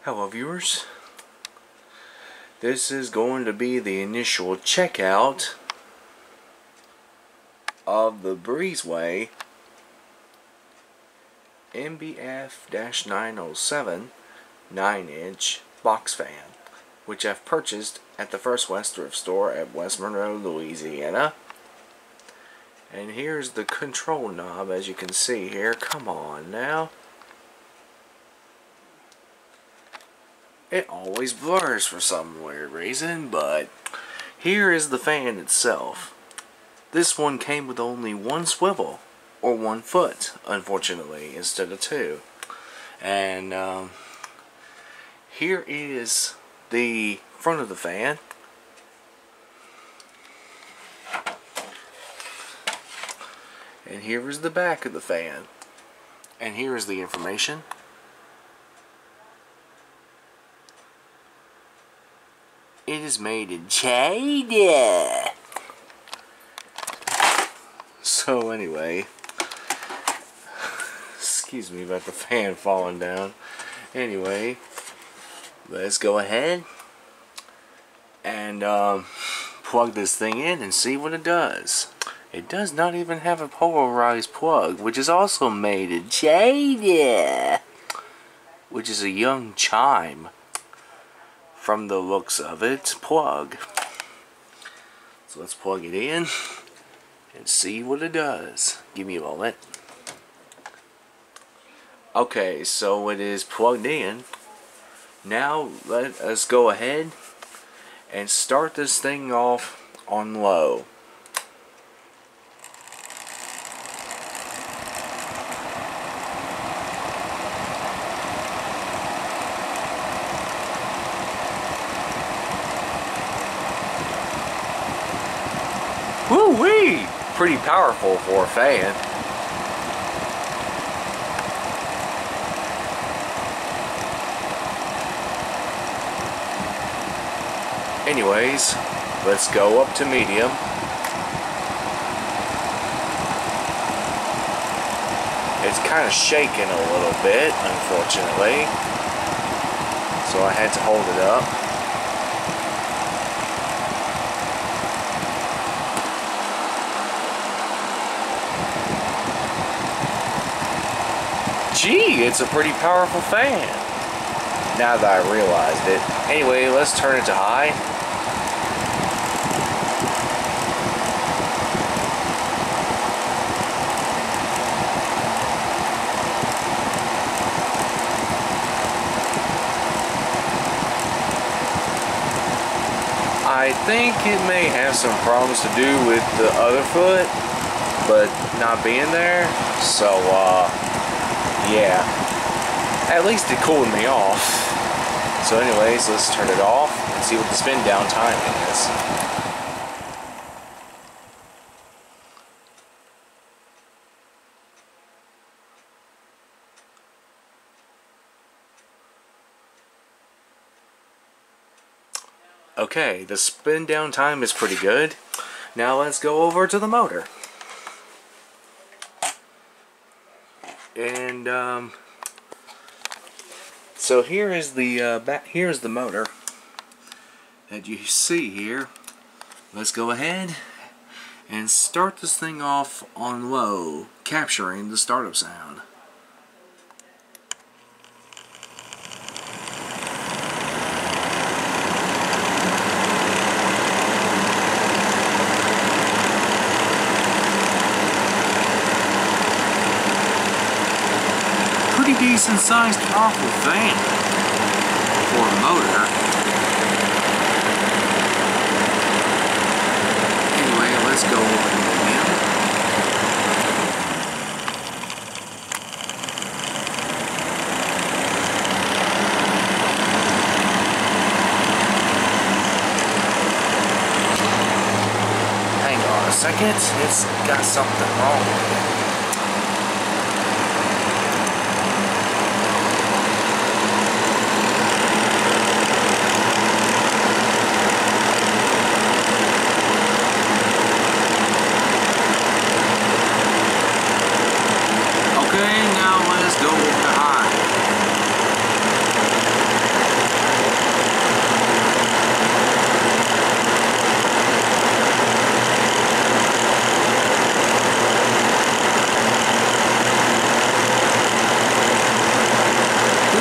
Hello viewers, this is going to be the initial checkout of the Breezeway MBF-907 9-inch box fan, which I've purchased at the First West Thrift Store at West Monroe, Louisiana. And here's the control knob, as you can see here. Come on now. It always blurs for some weird reason, but here is the fan itself. This one came with only one swivel, or 1 foot, unfortunately, instead of 2. And here is the front of the fan. And here is the back of the fan. And here is the information. It is made in China. So anyway, excuse me about the fan falling down. Anyway, let's go ahead and plug this thing in and see what it does. It does not even have a polarized plug, which is also made in China, which is a young chime from the looks of it plug. So let's plug it in and see what it does. Give me a moment. Okay, so it is plugged in. Now let us go ahead and start this thing off on low. Woo-wee! Pretty powerful for a fan. Anyways, let's go up to medium. It's kind of shaking a little bit, unfortunately. So I had to hold it up. Gee, it's a pretty powerful fan, now that I realized it. Anyway, let's turn it to high. I think it may have some problems to do with the other foot, but not being there, so yeah, at least it cooled me off. So anyways, let's turn it off and see what the spin down time is. Okay, the spin down time is pretty good. Now let's go over to the motor. And so here is the here's the motor that you see here. Let's go ahead and start this thing off on low, capturing the startup sound. Decent sized powerful fan for a motor. Anyway, let's go over to medium. Hang on a second, it's got something wrong with it. Okay, now let us go over to high.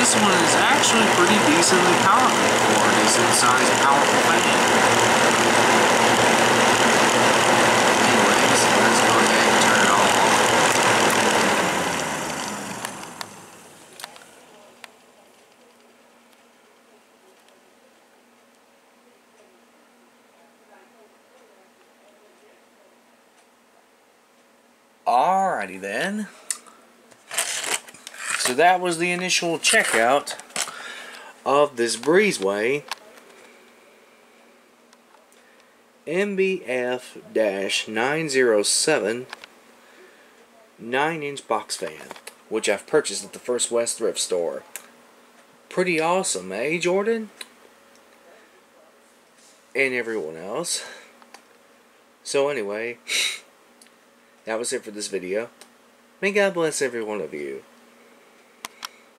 this one is actually pretty decently powerful for a decent sized powerful fan. Anyways, let's go ahead and turn it off. Alrighty then. So that was the initial checkout of this Breezeway MBF-907 9-inch box fan, which I've purchased at the First West Thrift Store. Pretty awesome, eh, Jordan? And everyone else. So anyway, that was it for this video. May God bless every one of you.